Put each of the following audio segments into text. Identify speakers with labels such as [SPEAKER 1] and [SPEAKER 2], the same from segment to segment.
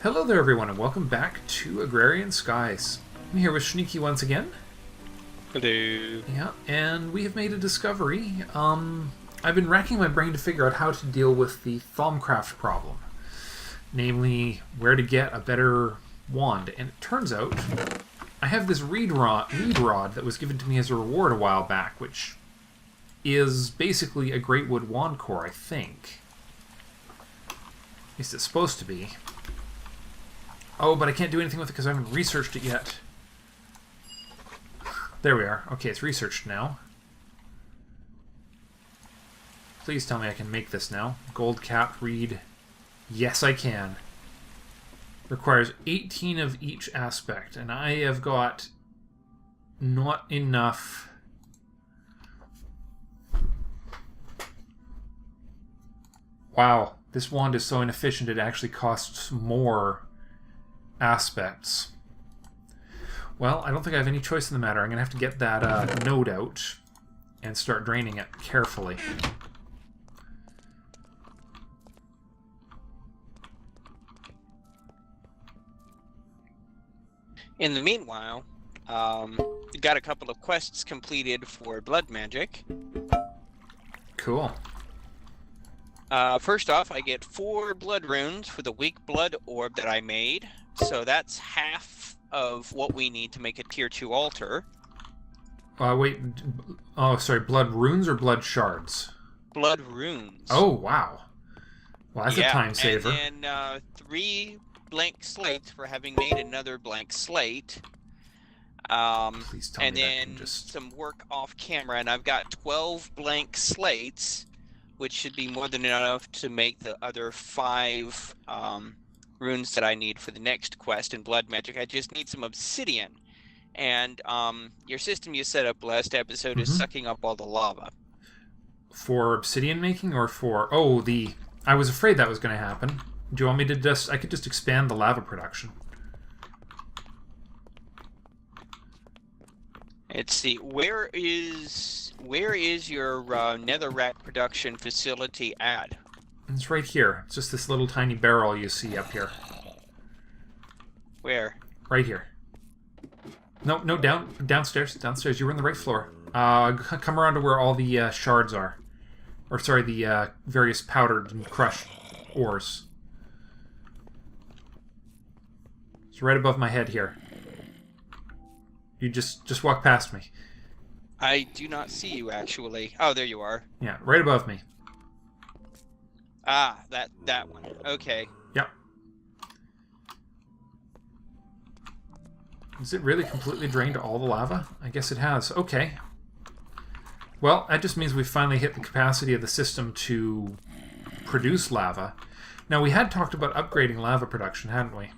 [SPEAKER 1] Hello there everyone and welcome back to Agrarian Skies. I'm here with Sneaky once again.
[SPEAKER 2] Hello.
[SPEAKER 1] Yeah, and we have made a discovery. I've been racking my brain to figure out how to deal with the Thaumcraft problem. Namely, where to get a better wand. And it turns out, I have this reed rod that was given to me as a reward a while back, which is basically a great wood wand core, I think. At least it's supposed to be. Oh, but I can't do anything with it because I haven't researched it yet. There we are. Okay, it's researched now. Please tell me I can make this now. Gold cap reed. Yes, I can. Requires 18 of each aspect, and I have got not enough. Wow, this wand is so inefficient it actually costs more aspects. Well, I don't think I have any choice in the matter. I'm going to have to get that node out and start draining it carefully.
[SPEAKER 2] In the meanwhile, we got a couple of quests completed for blood magic.
[SPEAKER 1] Cool.
[SPEAKER 2] First off, I get 4 blood runes for the weak blood orb that I made. So that's half of what we need to make a tier 2 altar.
[SPEAKER 1] Wait. Oh, sorry. Blood runes or blood shards?
[SPEAKER 2] Blood runes.
[SPEAKER 1] Oh, wow. Well, that's a time saver.
[SPEAKER 2] And then 3 blank slates for having made another blank slate.
[SPEAKER 1] Please tell
[SPEAKER 2] and
[SPEAKER 1] me
[SPEAKER 2] then
[SPEAKER 1] that can just...
[SPEAKER 2] some work off camera, and I've got 12 blank slates, which should be more than enough to make the other 5 runes that I need for the next quest in blood magic. I just need some obsidian. And your system you set up last episode is sucking up all the lava.
[SPEAKER 1] For obsidian making or for... Oh, the... I was afraid that was going to happen. Do you want me to just... I could just expand the lava production.
[SPEAKER 2] Let's see. Where is your netherrack production facility at?
[SPEAKER 1] It's right here. It's just this little tiny barrel you see up here.
[SPEAKER 2] Where?
[SPEAKER 1] Right here. No, downstairs. Downstairs. You were on the right floor. Come around to where all the shards are. Or, sorry, the various powdered and crushed ores. It's right above my head here. You just walk past me.
[SPEAKER 2] I do not see you, actually. Oh, there you are.
[SPEAKER 1] Yeah, right above me.
[SPEAKER 2] Ah, that one. Okay.
[SPEAKER 1] Yep. Is it really completely drained all the lava? I guess it has. Okay. Well, that just means we've finally hit the capacity of the system to produce lava. Now, we had talked about upgrading lava production, hadn't we?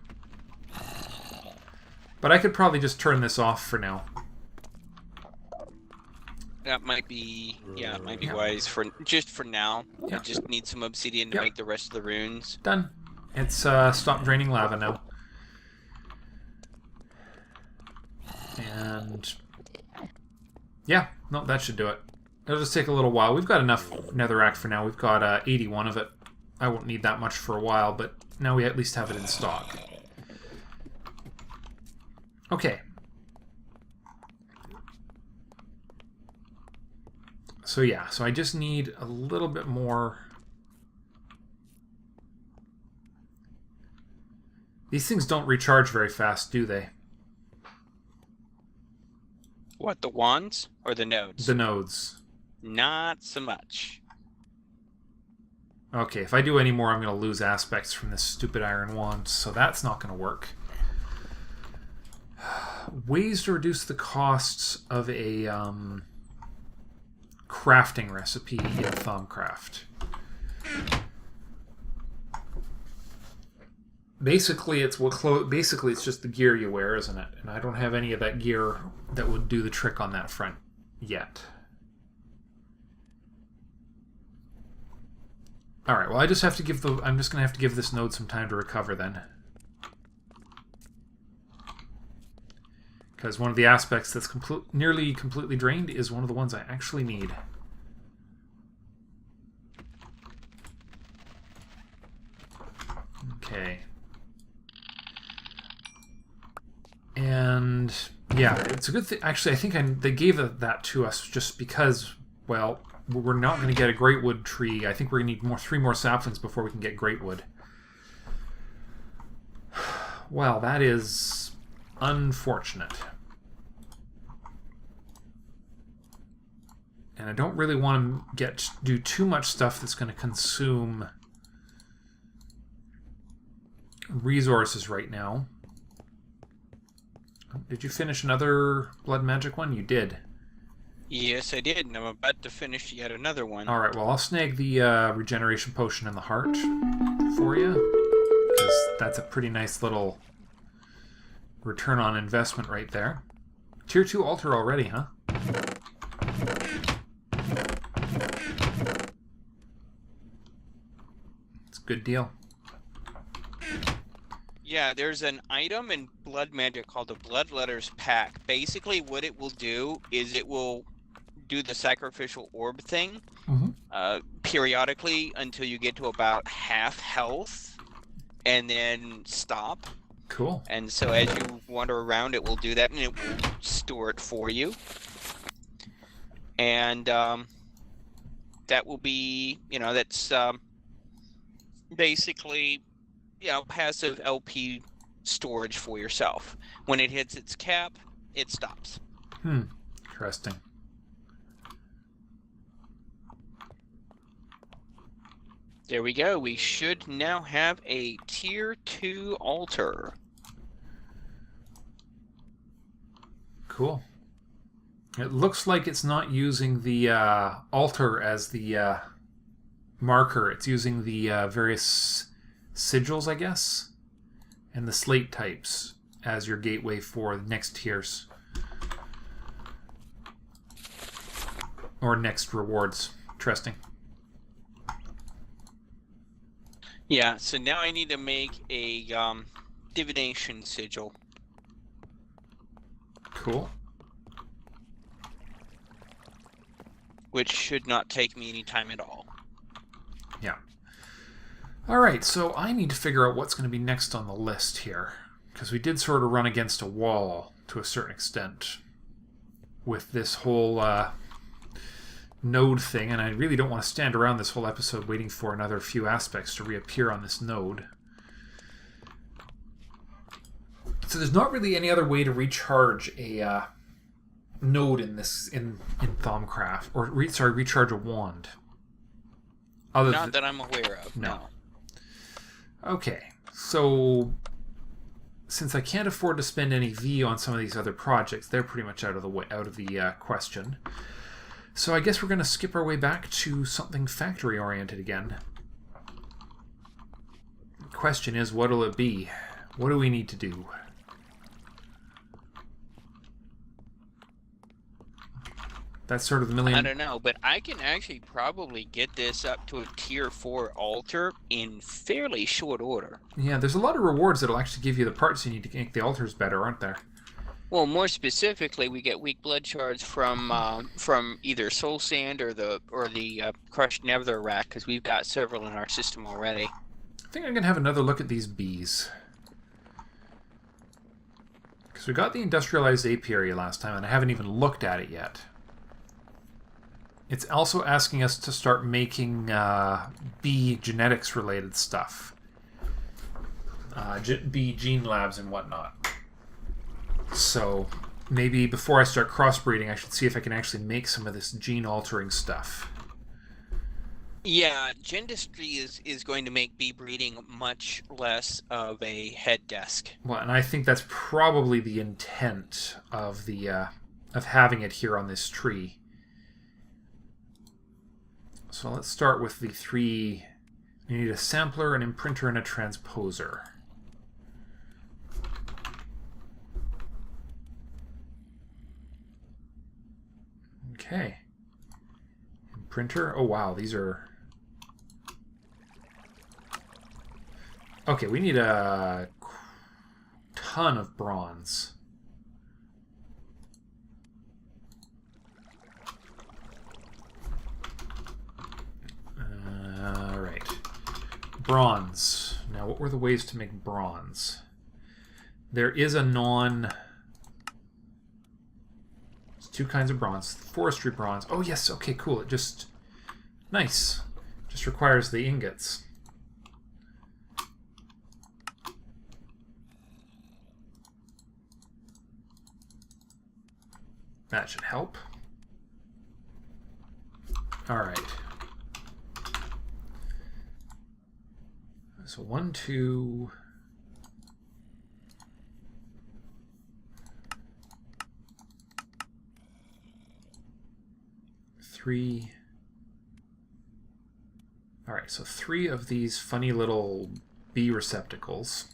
[SPEAKER 1] But I could probably just turn this off for now.
[SPEAKER 2] That might be, yeah, it might be wise for just for now.
[SPEAKER 1] Yeah.
[SPEAKER 2] I just need some obsidian to make the rest of the runes.
[SPEAKER 1] Done. It's stopped draining lava now. And yeah, no, that should do it. It'll just take a little while. We've got enough netherrack for now. We've got 81 of it. I won't need that much for a while, but now we at least have it in stock. Okay. So yeah, so I just need a little bit more. These things don't recharge very fast, do they?
[SPEAKER 2] What, the wands or the nodes?
[SPEAKER 1] The nodes.
[SPEAKER 2] Not so much.
[SPEAKER 1] Okay, if I do any more, I'm going to lose aspects from this stupid iron wand, so that's not going to work. Ways to reduce the costs of a crafting recipe in Thaumcraft. Basically, it's just the gear you wear, isn't it? And I don't have any of that gear that would do the trick on that front yet. All right. Well, I just have to give I'm just going to have to give this node some time to recover then. Because one of the aspects that's nearly completely drained is one of the ones I actually need. Okay. And yeah, it's a good thing. Actually, I think they gave that to us just because, well, we're not going to get a great wood tree. I think we're going to need 3 more saplings before we can get great wood. Well, that is unfortunate. And I don't really want to do too much stuff that's going to consume resources right now. Did you finish another blood magic one? You did.
[SPEAKER 2] Yes, I did, and I'm about to finish yet another one.
[SPEAKER 1] All right, well, I'll snag the regeneration potion in the heart for you, because that's a pretty nice little return on investment right there. Tier 2 altar already, huh? It's a good deal.
[SPEAKER 2] Yeah, there's an item in blood magic called the Bloodletter Pack. Basically, what it will do is it will do the sacrificial orb thing periodically until you get to about half health, and then stop.
[SPEAKER 1] Cool.
[SPEAKER 2] And so as you wander around, it will do that, and it will store it for you. And that will be, that's basically, passive LP storage for yourself. When it hits its cap, it stops.
[SPEAKER 1] Interesting.
[SPEAKER 2] There we go. We should now have a tier 2 altar.
[SPEAKER 1] Cool. It looks like it's not using the altar as the marker. It's using the various sigils, I guess, and the slate types as your gateway for the next tiers. Or next rewards. Interesting.
[SPEAKER 2] Yeah, so now I need to make a divination sigil.
[SPEAKER 1] Cool.
[SPEAKER 2] Which should not take me any time at all.
[SPEAKER 1] Yeah. Alright, so I need to figure out what's going to be next on the list here. Because we did sort of run against a wall to a certain extent with this whole node thing, and I really don't want to stand around this whole episode waiting for another few aspects to reappear on this node. So there's not really any other way to recharge a node in Thaumcraft, or recharge a wand.
[SPEAKER 2] Not that I'm aware of. No.
[SPEAKER 1] Okay, so since I can't afford to spend any V on some of these other projects, they're pretty much out of the question. So I guess we're going to skip our way back to something factory-oriented again. The question is, what'll it be? What do we need to do? That's sort of the million...
[SPEAKER 2] I don't know, but I can actually probably get this up to a tier 4 altar in fairly short order.
[SPEAKER 1] Yeah, there's a lot of rewards that'll actually give you the parts you need to make the altars better, aren't there?
[SPEAKER 2] Well, more specifically, we get weak blood shards from either soul sand or the crushed netherrack, because we've got several in our system already.
[SPEAKER 1] I think I'm going to have another look at these bees. Because we got the industrialized apiary last time, and I haven't even looked at it yet. It's also asking us to start making bee genetics-related stuff. Bee gene labs and whatnot. So maybe before I start crossbreeding, I should see if I can actually make some of this gene-altering stuff.
[SPEAKER 2] Yeah, Gendistry is going to make bee breeding much less of a head desk.
[SPEAKER 1] Well, and I think that's probably the intent of of having it here on this tree. So let's start with the 3. You need a sampler, an imprinter, and a transposer. Okay. Imprinter. Oh wow, these are... Okay, we need a ton of bronze. Alright. Bronze. Now, what were the ways to make bronze? There is a 2 kinds of bronze. Forestry bronze. Oh, yes. Okay, cool. It just... Nice. Just requires the ingots. That should help. Alright. So 1, 2... 3. Alright, so 3 of these funny little bee receptacles.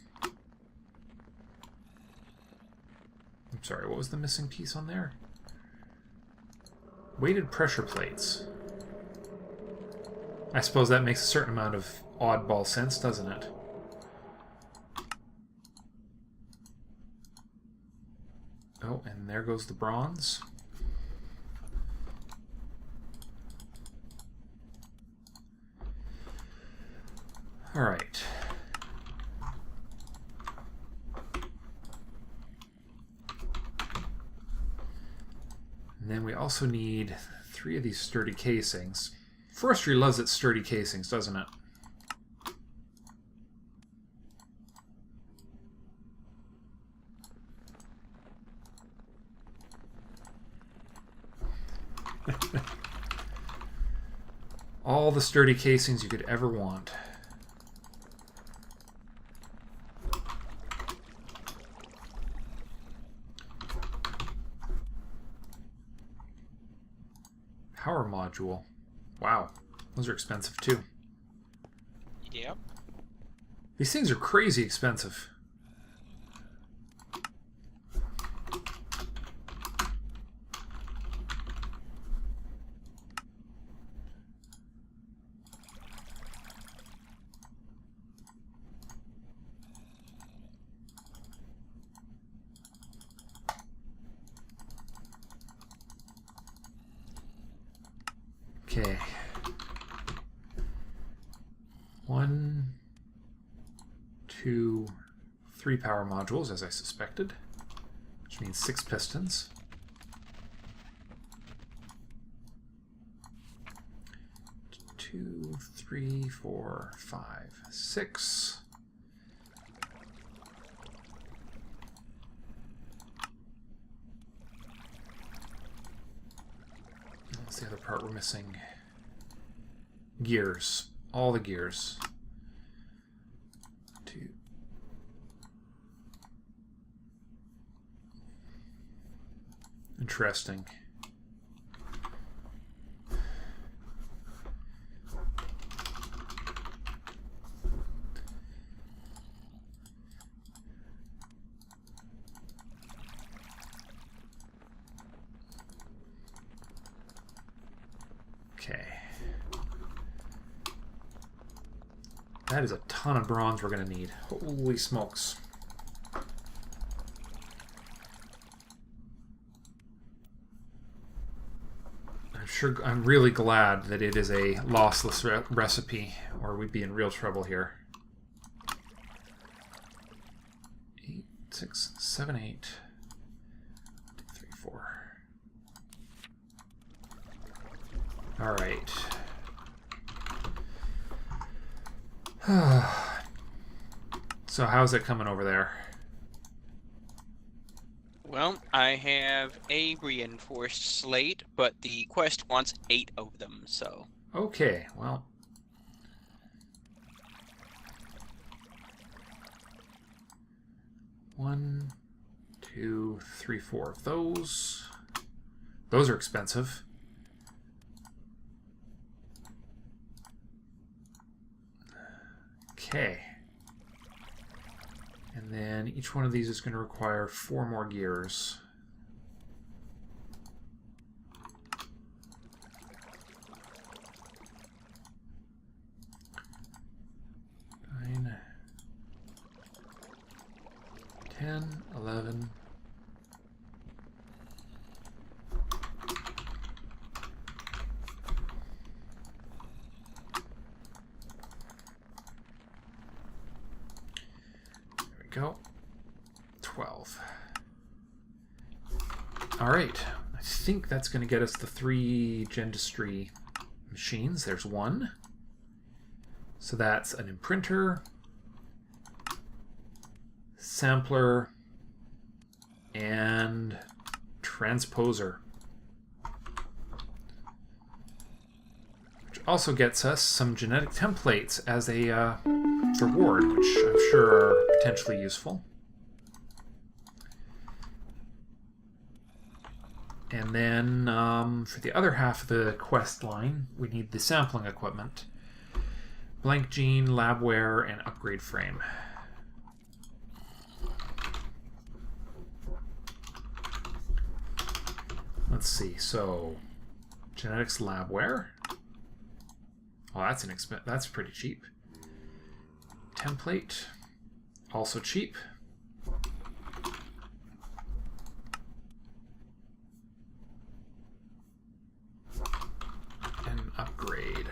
[SPEAKER 1] I'm sorry, what was the missing piece on there? Weighted pressure plates. I suppose that makes a certain amount of oddball sense, doesn't it? Oh, and there goes the bronze. All right. And then we also need 3 of these sturdy casings. Forestry loves its sturdy casings, doesn't it? All the sturdy casings you could ever want. Power module. Wow, those are expensive too.
[SPEAKER 2] Yep.
[SPEAKER 1] These things are crazy expensive. Okay. 1, 2, 3 power modules, as I suspected, which means 6 pistons. Two, 3, 4, 5, 6. That's the other part we're missing. Gears. All the gears. 2. Interesting. Okay. That is a ton of bronze we're going to need. Holy smokes. I'm really glad that it is a lossless recipe, or we'd be in real trouble here. 8, 6, 7, 8, 2, 3, 4. All right. So how's it coming over there?
[SPEAKER 2] Well, I have a reinforced slate, but the quest wants 8 of them, so...
[SPEAKER 1] Okay, well... One, 2, 3, 4 of those. Those are expensive. Okay. And then each one of these is going to require 4 more gears. Nine, 10, 11. Go. 12. All right. I think that's going to get us the 3 Gendustry machines. There's one. So that's an imprinter, sampler, and transposer. Which also gets us some genetic templates as a reward, which I'm sure are potentially useful. And then for the other half of the quest line, we need the sampling equipment. Blank gene, labware, and upgrade frame. Let's see, so genetics labware. Oh, that's pretty cheap. Template, also cheap. Upgrade.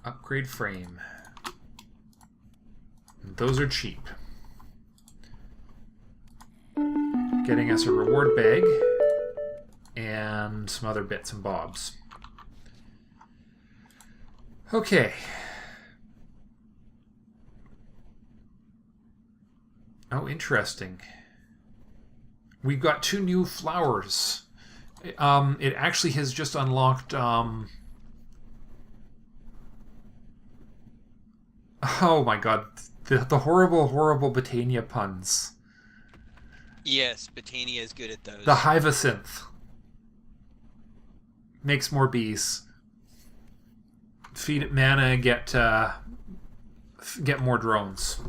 [SPEAKER 1] Upgrade frame. Those are cheap. Getting us a reward bag and some other bits and bobs. Okay. Oh, interesting. We've got 2 new flowers. It actually has just unlocked, oh my god, the horrible, horrible Botania puns.
[SPEAKER 2] Yes, Botania is good at those.
[SPEAKER 1] The Hyacinth. Makes more bees. Feed it mana, get more drones.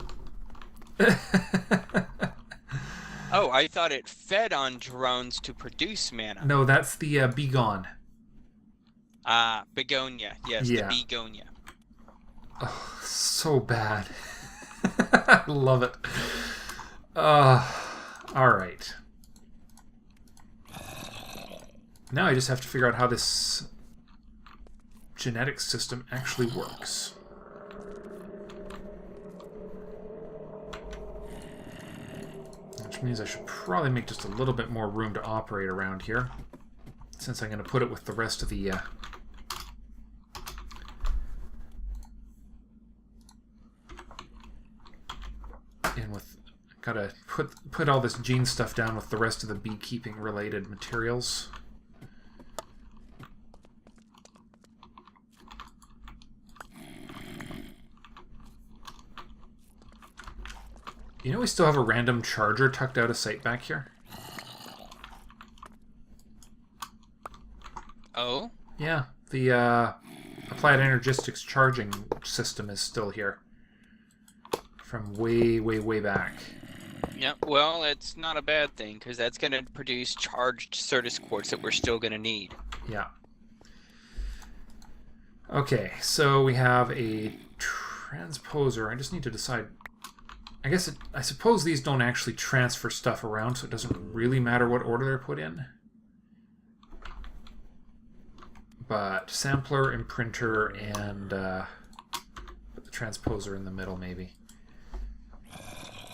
[SPEAKER 2] Oh, I thought it fed on drones to produce mana.
[SPEAKER 1] No, that's the Begone.
[SPEAKER 2] Begonia. Yes,
[SPEAKER 1] Yeah.
[SPEAKER 2] the Begonia.
[SPEAKER 1] Oh, so bad. I love it. Alright. Now I just have to figure out how this genetics system actually works. Which means I should probably make just a little bit more room to operate around here, since I'm going to put it with the rest of the gotta put all this gene stuff down with the rest of the beekeeping related materials. You know we still have a random charger tucked out of sight back here?
[SPEAKER 2] Oh?
[SPEAKER 1] Yeah, the applied energistics charging system is still here. From way, way, way back.
[SPEAKER 2] Yeah, well, it's not a bad thing, because that's going to produce charged Certus quartz that we're still going to need.
[SPEAKER 1] Yeah. Okay, so we have a transposer. I just need to decide... I suppose these don't actually transfer stuff around, so it doesn't really matter what order they're put in. But sampler, imprinter, and put the transposer in the middle, maybe.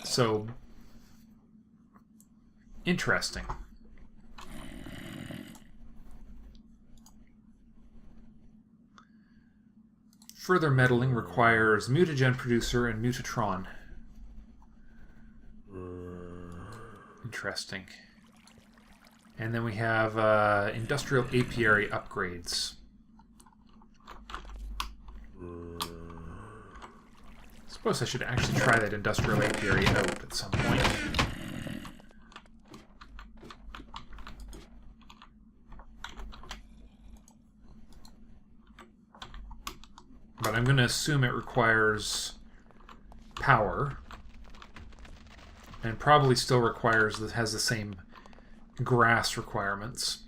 [SPEAKER 1] So, interesting. Further meddling requires mutagen producer and mutatron. Interesting. And then we have industrial apiary upgrades. I suppose I should actually try that industrial apiary out at some point. But I'm going to assume it requires power. And probably still has the same grass requirements.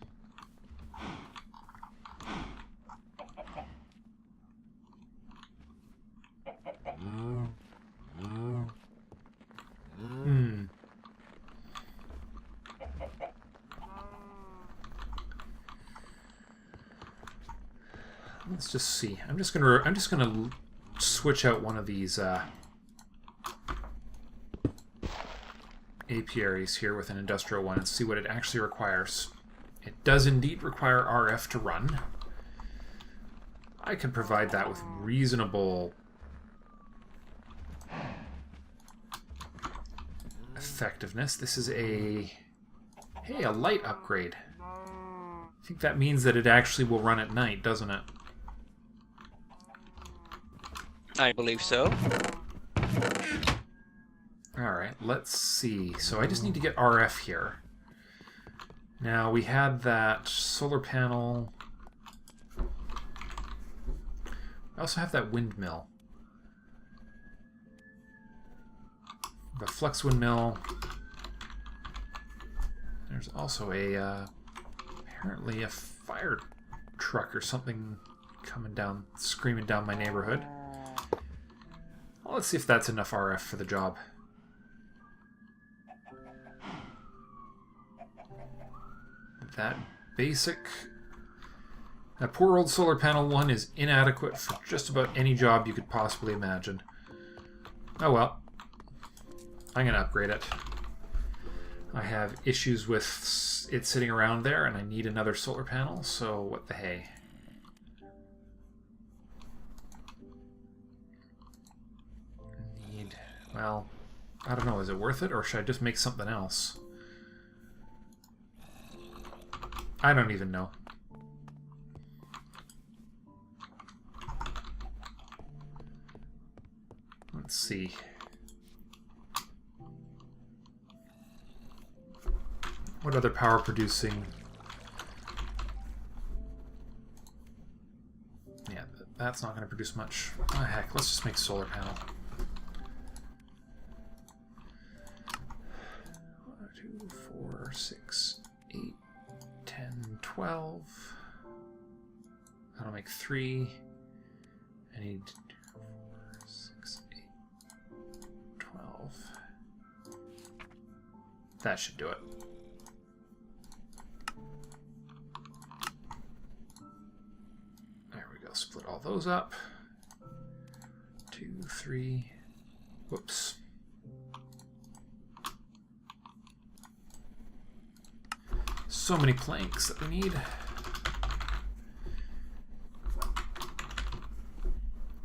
[SPEAKER 1] Let's just see. I'm just gonna switch out one of these apiaries here with an industrial one and see what it actually requires. It does indeed require RF to run. I could provide that with reasonable effectiveness. This is a light upgrade. I think that means that it actually will run at night, doesn't it?
[SPEAKER 2] I believe so.
[SPEAKER 1] Alright, let's see. So I just need to get RF here. Now, we had that solar panel. I also have that windmill. The flux windmill. There's also a, apparently a fire truck or something coming down, screaming down my neighborhood. Well, let's see if that's enough RF for the job. That poor old solar panel one is inadequate for just about any job you could possibly imagine. Oh well. I'm going to upgrade it. I have issues with it sitting around there, and I need another solar panel, so what the hey. Well, I don't know, is it worth it, or should I just make something else? I don't even know. Let's see. What other power producing? Yeah, that's not going to produce much. Oh, heck, let's just make solar panel. 1, 2, 4, 6, 8, 10, 12. That'll make 3. I need 2, 4, 6, 8, 12. That should do it. There we go. Split all those up. 2, 3. Whoops. So many planks that we need.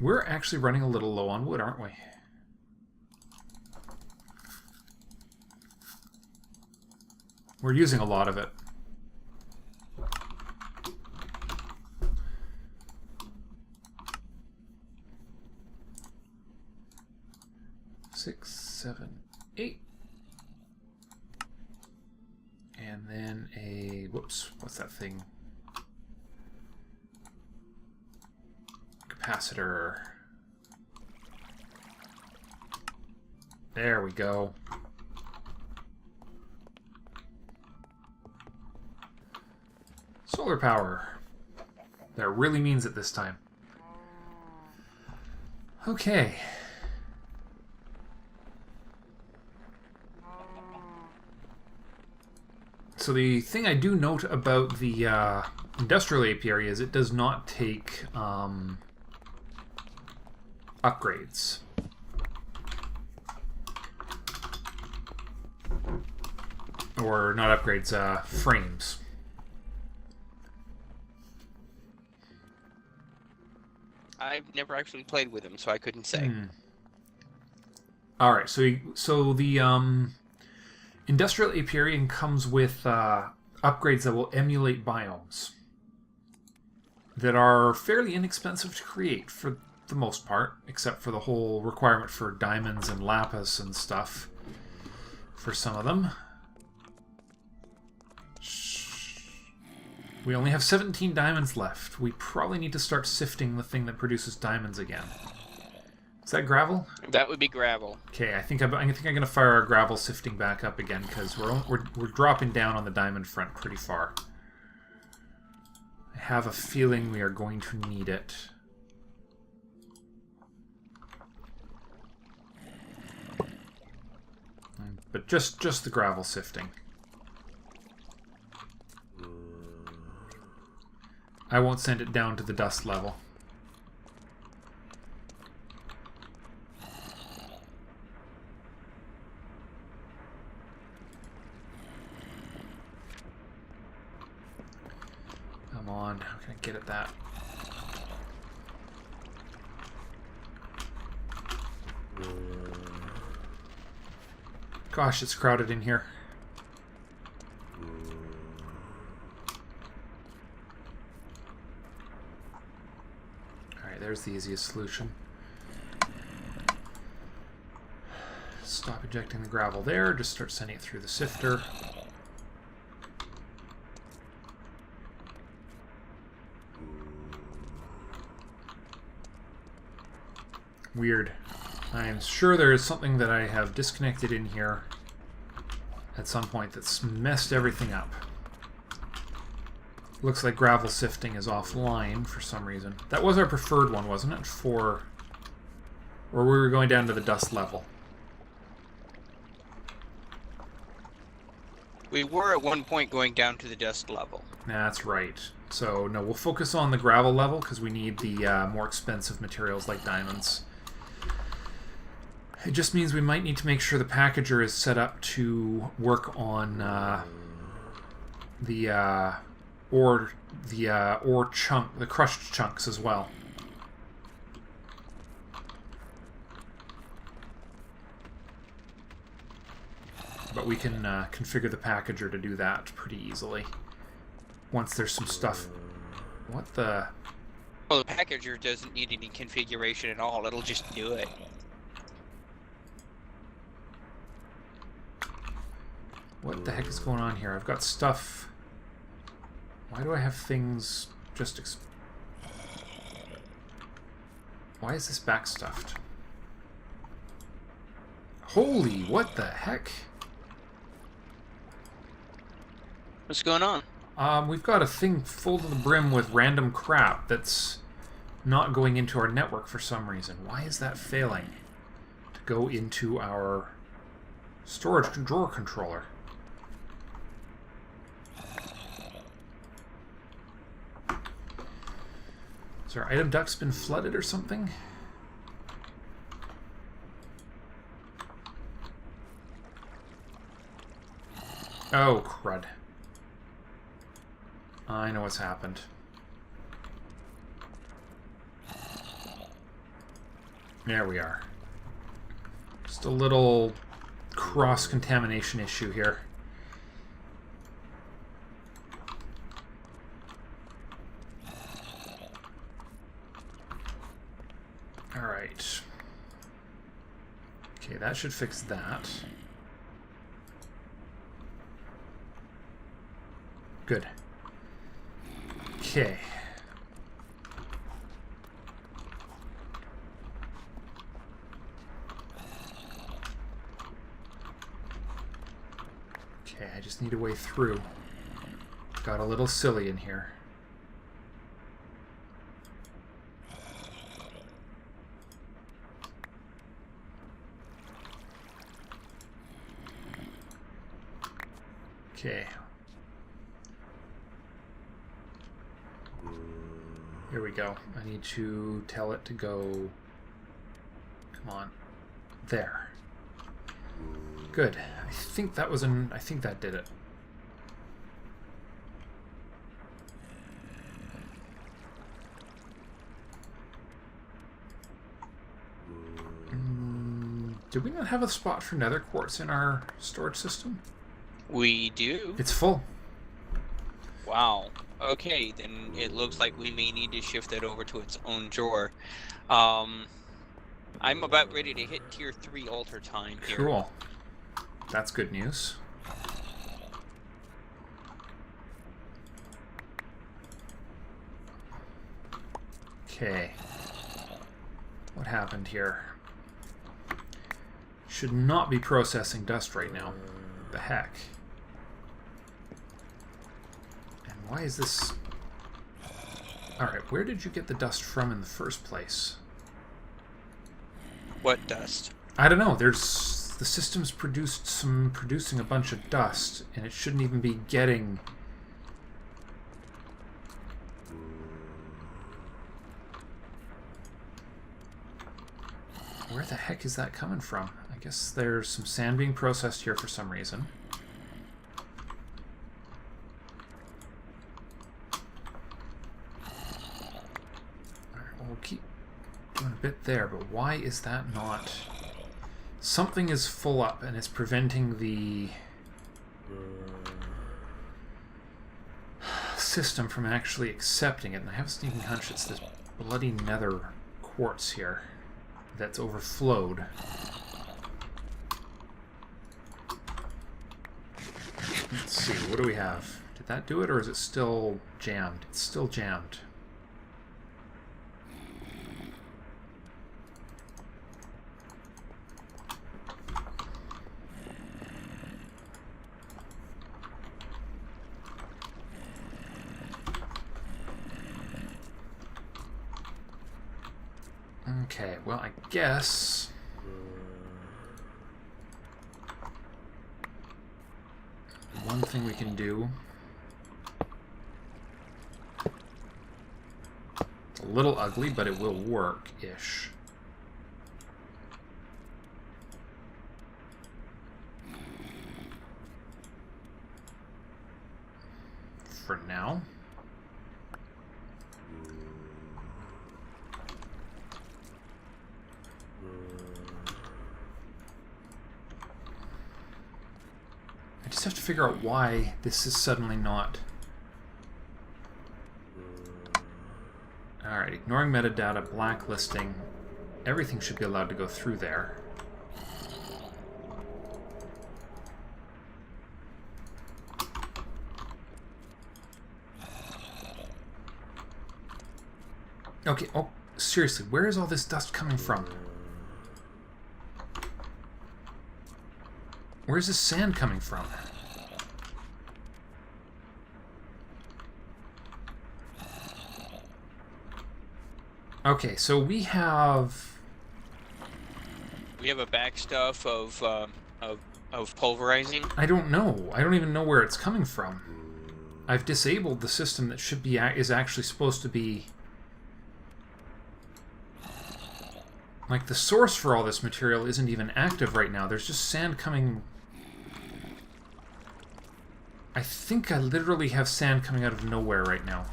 [SPEAKER 1] We're actually running a little low on wood, aren't we? We're using a lot of it. Six, 7, 8. And then a, whoops, what's that thing? Capacitor. There we go. Solar power. That really means it this time. Okay. So the thing I do note about the industrial apiary is it does not take upgrades. Or not upgrades, frames.
[SPEAKER 2] I've never actually played with them, so I couldn't say.
[SPEAKER 1] All right, so the industrial apiarian comes with upgrades that will emulate biomes that are fairly inexpensive to create for the most part, except for the whole requirement for diamonds and lapis and stuff for some of them. We only have 17 diamonds left. We probably need to start sifting the thing that produces diamonds again. Is that gravel?
[SPEAKER 2] That would be gravel.
[SPEAKER 1] Okay, I think I'm going to fire our gravel sifting back up again because we're dropping down on the diamond front pretty far. I have a feeling we are going to need it. But just the gravel sifting. I won't send it down to the dust level. Come on, how can I get at that? Gosh, it's crowded in here. Alright, there's the easiest solution. Stop injecting the gravel there, just start sending it through the sifter. Weird. I am sure there is something that I have disconnected in here at some point that's messed everything up. Looks like gravel sifting is offline for some reason. That was our preferred one, wasn't it? Or we were going down to the dust level.
[SPEAKER 2] We were at one point going down to the dust level.
[SPEAKER 1] That's right. So, no, we'll focus on the gravel level because we need the more expensive materials like diamonds. It just means we might need to make sure the packager is set up to work on the ore chunk, the crushed chunks as well. But we can configure the packager to do that pretty easily. Once there's some stuff. What the?
[SPEAKER 2] Well, the packager doesn't need any configuration at all. It'll just do it.
[SPEAKER 1] What the heck is going on here? I've got stuff. Why do I have things just... Why is this backstuffed? Holy, what the heck?
[SPEAKER 2] What's going on?
[SPEAKER 1] We've got a thing full to the brim with random crap that's not going into our network for some reason. Why is that failing to go into our storage drawer controller? Has our item duct's been flooded or something? Oh, crud. I know what's happened. There we are. Just a little cross-contamination issue here. Alright. Okay, that should fix that. Good. Okay. Okay, I just need a way through. Got a little silly in here. Okay. Here we go. I need to tell it to go... Come on. There. Good. I think that was an... I think that did it. Did we not have a spot for nether quartz in our storage system?
[SPEAKER 2] We do.
[SPEAKER 1] It's full.
[SPEAKER 2] Wow. Okay, then it looks like we may need to shift that over to its own drawer. I'm about ready to hit tier 3 altar time here.
[SPEAKER 1] Cool. That's good news. Okay. What happened here? Should not be processing dust right now. The heck? And why is this... Alright, where did you get the dust from in the first place?
[SPEAKER 2] What dust?
[SPEAKER 1] I don't know. There's... The system's producing a bunch of dust, and it shouldn't even be getting... Where the heck is that coming from? I guess there's some sand being processed here for some reason. we'll keep doing a bit there, but why is that not... Something is full up, and it's preventing the system from actually accepting it. And I have a sneaking hunch it's this bloody nether quartz here that's overflowed. Let's see, what do we have? Did that do it, or is it still jammed? It's still jammed. Okay, well, I guess... one thing we can do... It's a little ugly, but it will work-ish. For now. I just have to figure out why this is suddenly not... Alright, ignoring metadata, blacklisting. Everything should be allowed to go through there. Okay, oh, seriously, where is all this dust coming from? Where's this sand coming from? Okay, so we have...
[SPEAKER 2] We have a backstuff of pulverizing.
[SPEAKER 1] I don't know. I don't even know where it's coming from. I've disabled the system that should be is actually supposed to be... Like, the source for all this material isn't even active right now. There's just sand coming... I think I literally have sand coming out of nowhere right now.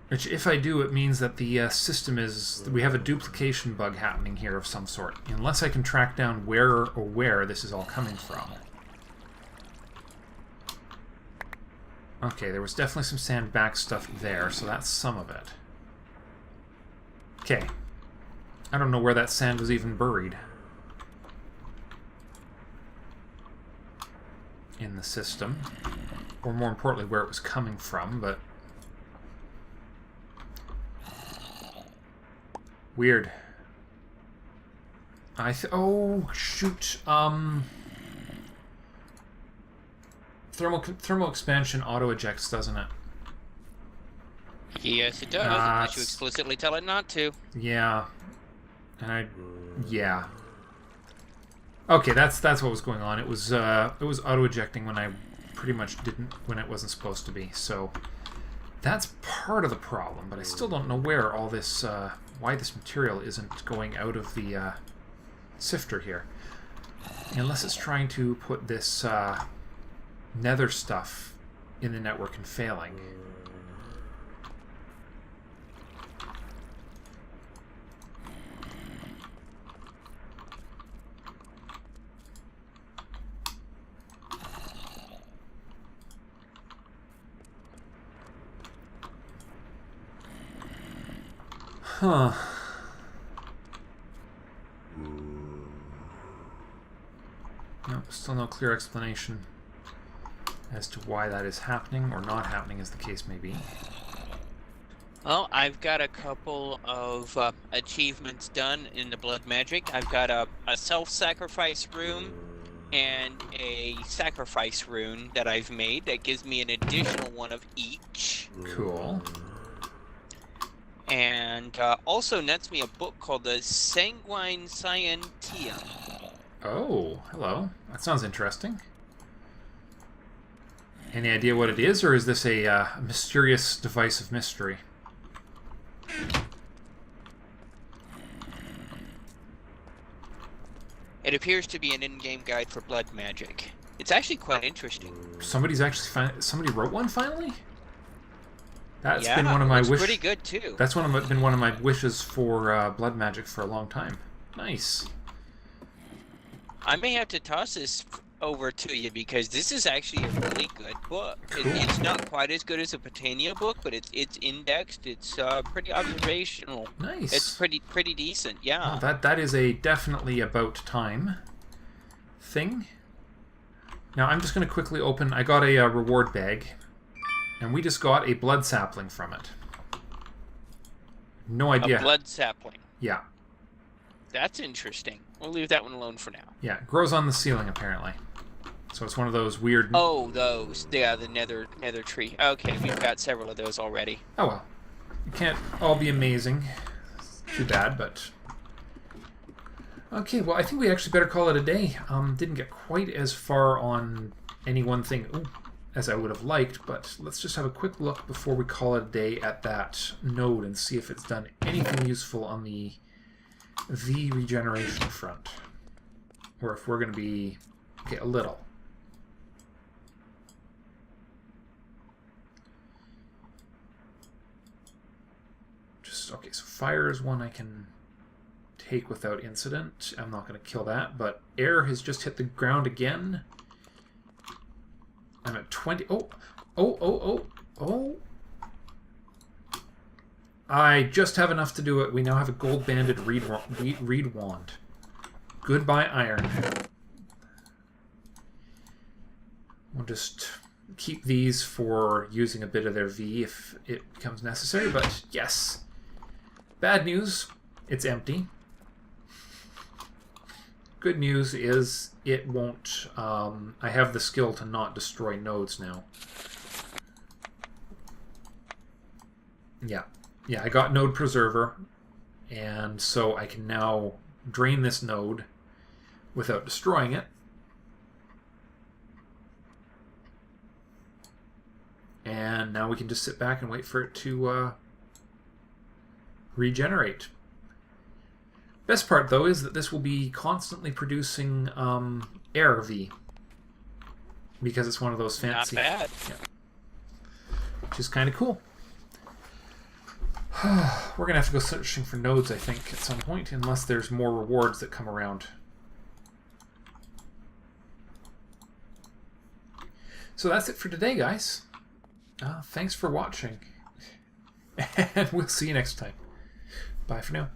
[SPEAKER 1] Which, if I do, it means that the system is... We have a duplication bug happening here of some sort. Unless I can track down where this is all coming from. Okay, there was definitely some sand backstuffed there, so that's some of it. Okay. I don't know where that sand was even buried. In the system. Or more importantly, where it was coming from, but... Weird. Oh, shoot. Thermal expansion auto-ejects, doesn't it?
[SPEAKER 2] Yes, it does. Unless you explicitly tell it not to.
[SPEAKER 1] Yeah. And yeah. Okay, that's what was going on. It was auto-ejecting when I pretty much when it wasn't supposed to be. So that's part of the problem, but I still don't know where all this why this material isn't going out of the sifter here. Unless it's trying to put this nether stuff in the network and failing. Huh. No, still no clear explanation as to why that is happening or not happening, as the case may be.
[SPEAKER 2] Well, I've got a couple of achievements done in the Blood Magic. I've got a self-sacrifice rune and a sacrifice rune that I've made that gives me an additional one of each.
[SPEAKER 1] Cool.
[SPEAKER 2] And also nets me a book called the Sanguine Scientium.
[SPEAKER 1] Oh, hello. That sounds interesting. Any idea what it is, or is this a mysterious device of mystery?
[SPEAKER 2] It appears to be an in-game guide for blood magic. It's actually quite interesting.
[SPEAKER 1] Somebody wrote one finally? That's been one of my wishes.
[SPEAKER 2] Pretty good too.
[SPEAKER 1] That's been one of my wishes for blood magic for a long time. Nice.
[SPEAKER 2] I may have to toss this over to you because this is actually a really good book.
[SPEAKER 1] Cool.
[SPEAKER 2] It's not quite as good as a Botania book, but it's indexed. It's pretty observational.
[SPEAKER 1] Nice.
[SPEAKER 2] It's pretty decent. Yeah.
[SPEAKER 1] Oh, that is a definitely about time thing. Now I'm just going to quickly open. I got a reward bag, and we just got a blood sapling from it. No idea.
[SPEAKER 2] A blood sapling.
[SPEAKER 1] Yeah.
[SPEAKER 2] That's interesting. We'll leave that one alone for now.
[SPEAKER 1] Yeah, it grows on the ceiling apparently. So it's one of those weird...
[SPEAKER 2] Oh, those. Yeah, the nether tree. Okay, we've got several of those already.
[SPEAKER 1] Oh well. It can't all be amazing. Too bad, but... Okay, well, I think we actually better call it a day. Didn't get quite as far on any one thing as I would have liked, but let's just have a quick look before we call it a day at that node and see if it's done anything useful on the V regeneration front. Or if we're going to be... Okay, a little. Okay, so fire is one I can take without incident. I'm not going to kill that, but air has just hit the ground again. I'm at 20. Oh. I just have enough to do it. We now have a gold-banded reed wand. Goodbye, iron. We'll just keep these for using a bit of their V if it becomes necessary, but yes. Bad news, it's empty. Good news is it won't... I have the skill to not destroy nodes now. Yeah, I got Node Preserver, and so I can now drain this node without destroying it. And now we can just sit back and wait for it to regenerate. Best part, though, is that this will be constantly producing air V. Because it's one of those fancy...
[SPEAKER 2] Not bad.
[SPEAKER 1] Yeah. Which is kind of cool. We're going to have to go searching for nodes, I think, at some point, unless there's more rewards that come around. So that's it for today, guys. Thanks for watching. And we'll see you next time. Bye for now.